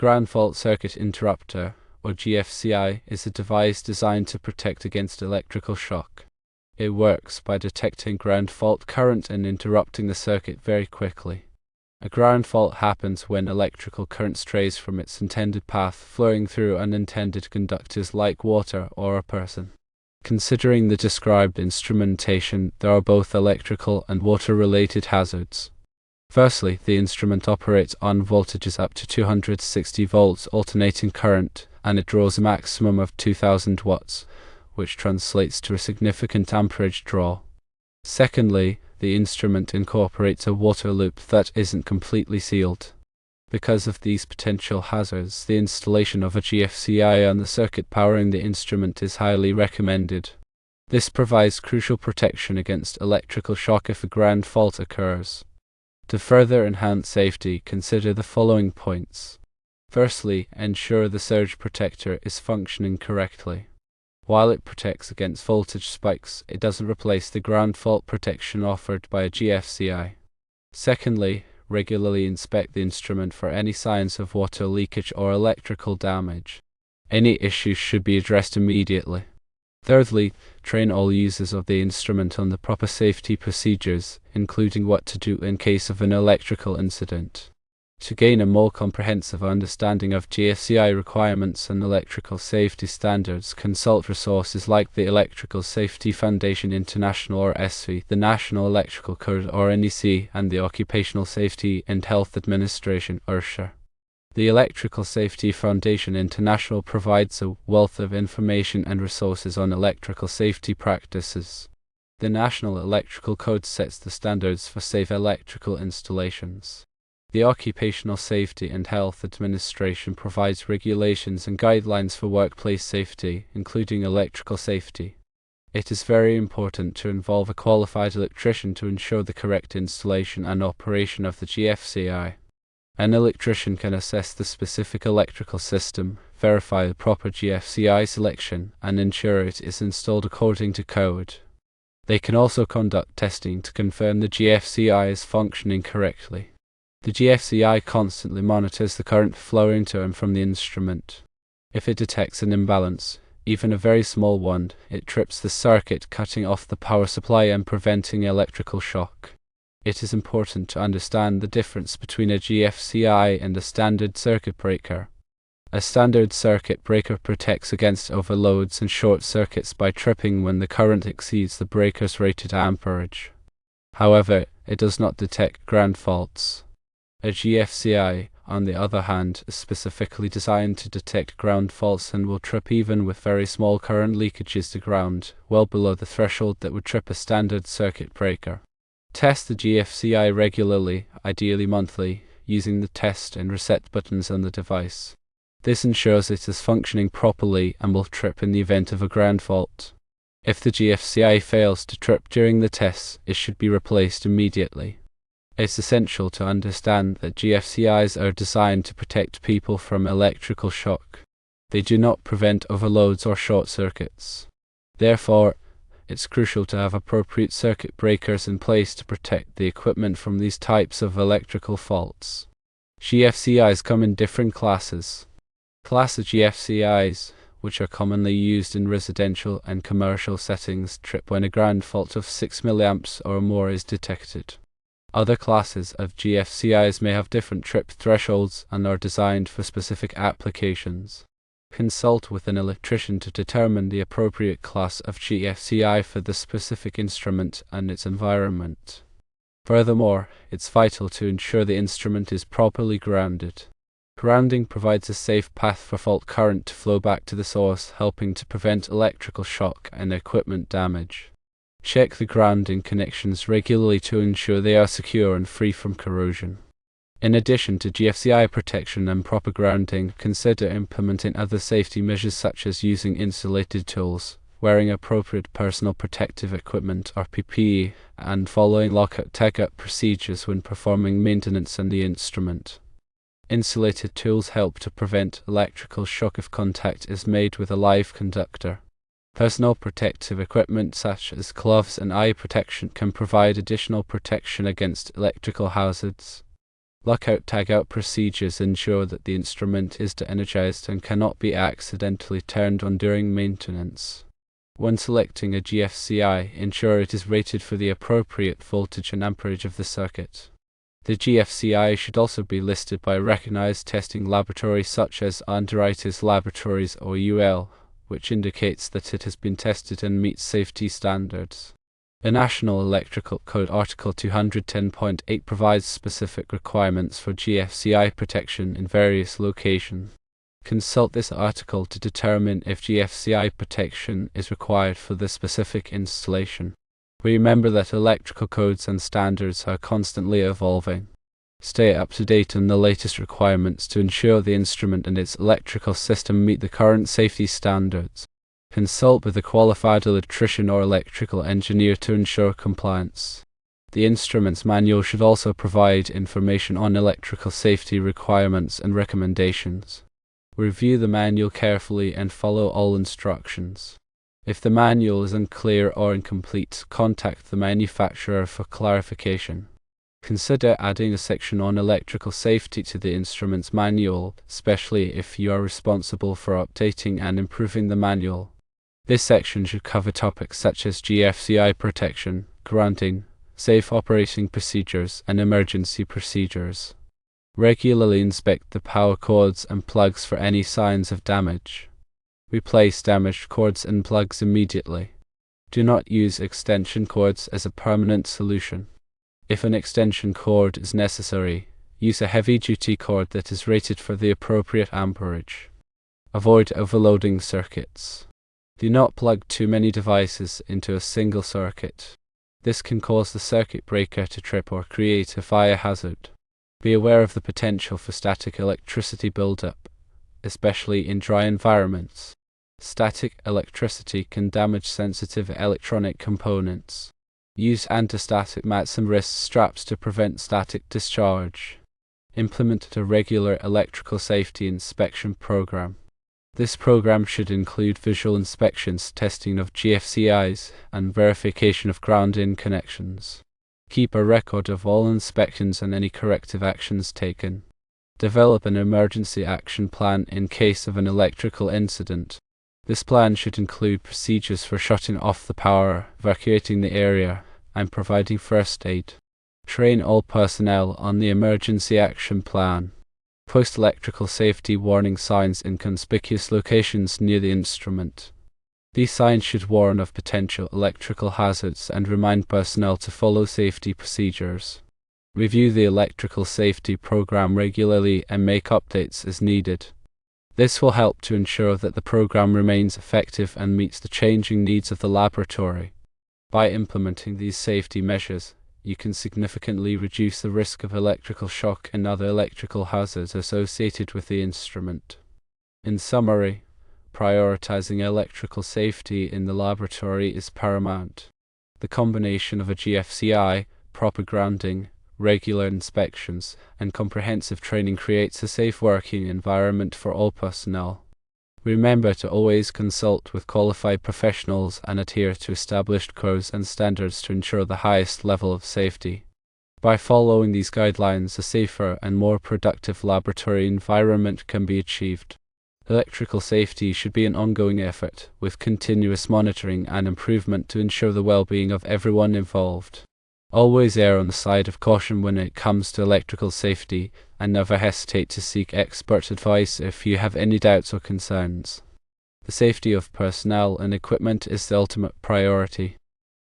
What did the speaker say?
ground fault circuit interrupter, or GFCI, is a device designed to protect against electrical shock. It works by detecting ground fault current and interrupting the circuit very quickly. A ground fault happens when electrical current strays from its intended path, flowing through unintended conductors like water or a person. Considering the described instrumentation, there are both electrical and water-related hazards. Firstly, the instrument operates on voltages up to 260 volts alternating current, and it draws a maximum of 2000 watts, which translates to a significant amperage draw. Secondly, the instrument incorporates a water loop that isn't completely sealed. Because of these potential hazards, the installation of a GFCI on the circuit powering the instrument is highly recommended. This provides crucial protection against electrical shock if a ground fault occurs. To further enhance safety, consider the following points. Firstly, ensure the surge protector is functioning correctly. While it protects against voltage spikes, it doesn't replace the ground fault protection offered by a GFCI. Secondly, regularly inspect the instrument for any signs of water leakage or electrical damage. Any issues should be addressed immediately. Thirdly, train all users of the instrument on the proper safety procedures, including what to do in case of an electrical incident. To gain a more comprehensive understanding of GFCI requirements and electrical safety standards, consult resources like the Electrical Safety Foundation International or ESFI, the National Electrical Code or NEC, and the Occupational Safety and Health Administration (OSHA). The Electrical Safety Foundation International provides a wealth of information and resources on electrical safety practices. The National Electrical Code sets the standards for safe electrical installations. The Occupational Safety and Health Administration provides regulations and guidelines for workplace safety, including electrical safety. It is very important to involve a qualified electrician to ensure the correct installation and operation of the GFCI. An electrician can assess the specific electrical system, verify the proper GFCI selection, and ensure it is installed according to code. They can also conduct testing to confirm the GFCI is functioning correctly. The GFCI constantly monitors the current flowing to and from the instrument. If it detects an imbalance, even a very small one, it trips the circuit, cutting off the power supply and preventing electrical shock. It is important to understand the difference between a GFCI and a standard circuit breaker. A standard circuit breaker protects against overloads and short circuits by tripping when the current exceeds the breaker's rated amperage. However, it does not detect ground faults. A GFCI, on the other hand, is specifically designed to detect ground faults and will trip even with very small current leakages to ground, well below the threshold that would trip a standard circuit breaker. Test the GFCI regularly, ideally monthly, using the test and reset buttons on the device. This ensures it is functioning properly and will trip in the event of a ground fault. If the GFCI fails to trip during the tests, it should be replaced immediately. It's essential to understand that GFCIs are designed to protect people from electrical shock. They do not prevent overloads or short circuits. Therefore, it's crucial to have appropriate circuit breakers in place to protect the equipment from these types of electrical faults. GFCIs come in different classes. Class of GFCIs, which are commonly used in residential and commercial settings, trip when a ground fault of 6 mA or more is detected. Other classes of GFCIs may have different trip thresholds and are designed for specific applications. Consult with an electrician to determine the appropriate class of GFCI for the specific instrument and its environment. Furthermore, it's vital to ensure the instrument is properly grounded. Grounding provides a safe path for fault current to flow back to the source, helping to prevent electrical shock and equipment damage. Check the grounding connections regularly to ensure they are secure and free from corrosion. In addition to GFCI protection and proper grounding, consider implementing other safety measures such as using insulated tools, wearing appropriate personal protective equipment or PPE, and following lockout-tagout procedures when performing maintenance on the instrument. Insulated tools help to prevent electrical shock if contact is made with a live conductor. Personal protective equipment such as gloves and eye protection can provide additional protection against electrical hazards. Lockout-tagout procedures ensure that the instrument is de-energized and cannot be accidentally turned on during maintenance. When selecting a GFCI, ensure it is rated for the appropriate voltage and amperage of the circuit. The GFCI should also be listed by a recognized testing laboratory such as Underwriters Laboratories or UL, which indicates that it has been tested and meets safety standards. The National Electrical Code Article 210.8 provides specific requirements for GFCI protection in various locations. Consult this article to determine if GFCI protection is required for the specific installation. Remember that electrical codes and standards are constantly evolving. Stay up to date on the latest requirements to ensure the instrument and its electrical system meet the current safety standards. Consult with a qualified electrician or electrical engineer to ensure compliance. The instrument's manual should also provide information on electrical safety requirements and recommendations. Review the manual carefully and follow all instructions. If the manual is unclear or incomplete, contact the manufacturer for clarification. Consider adding a section on electrical safety to the instrument's manual, especially if you are responsible for updating and improving the manual. This section should cover topics such as GFCI protection, grounding, safe operating procedures, and emergency procedures. Regularly inspect the power cords and plugs for any signs of damage. Replace damaged cords and plugs immediately. Do not use extension cords as a permanent solution. If an extension cord is necessary, use a heavy-duty cord that is rated for the appropriate amperage. Avoid overloading circuits. Do not plug too many devices into a single circuit. This can cause the circuit breaker to trip or create a fire hazard. Be aware of the potential for static electricity buildup, especially in dry environments. Static electricity can damage sensitive electronic components. Use anti-static mats and wrist straps to prevent static discharge. Implement a regular electrical safety inspection program. This program should include visual inspections, testing of GFCIs, and verification of ground-in connections. Keep a record of all inspections and any corrective actions taken. Develop an emergency action plan in case of an electrical incident. This plan should include procedures for shutting off the power, evacuating the area, and providing first aid. Train all personnel on the emergency action plan. Post electrical safety warning signs in conspicuous locations near the instrument. These signs should warn of potential electrical hazards and remind personnel to follow safety procedures. Review the electrical safety program regularly and make updates as needed. This will help to ensure that the program remains effective and meets the changing needs of the laboratory. By implementing these safety measures, you can significantly reduce the risk of electrical shock and other electrical hazards associated with the instrument. In summary, prioritizing electrical safety in the laboratory is paramount. The combination of a GFCI, proper grounding, regular inspections, and comprehensive training creates a safe working environment for all personnel. Remember to always consult with qualified professionals and adhere to established codes and standards to ensure the highest level of safety. By following these guidelines, a safer and more productive laboratory environment can be achieved. Electrical safety should be an ongoing effort, with continuous monitoring and improvement to ensure the well-being of everyone involved. Always err on the side of caution when it comes to electrical safety, and never hesitate to seek expert advice if you have any doubts or concerns. The safety of personnel and equipment is the ultimate priority.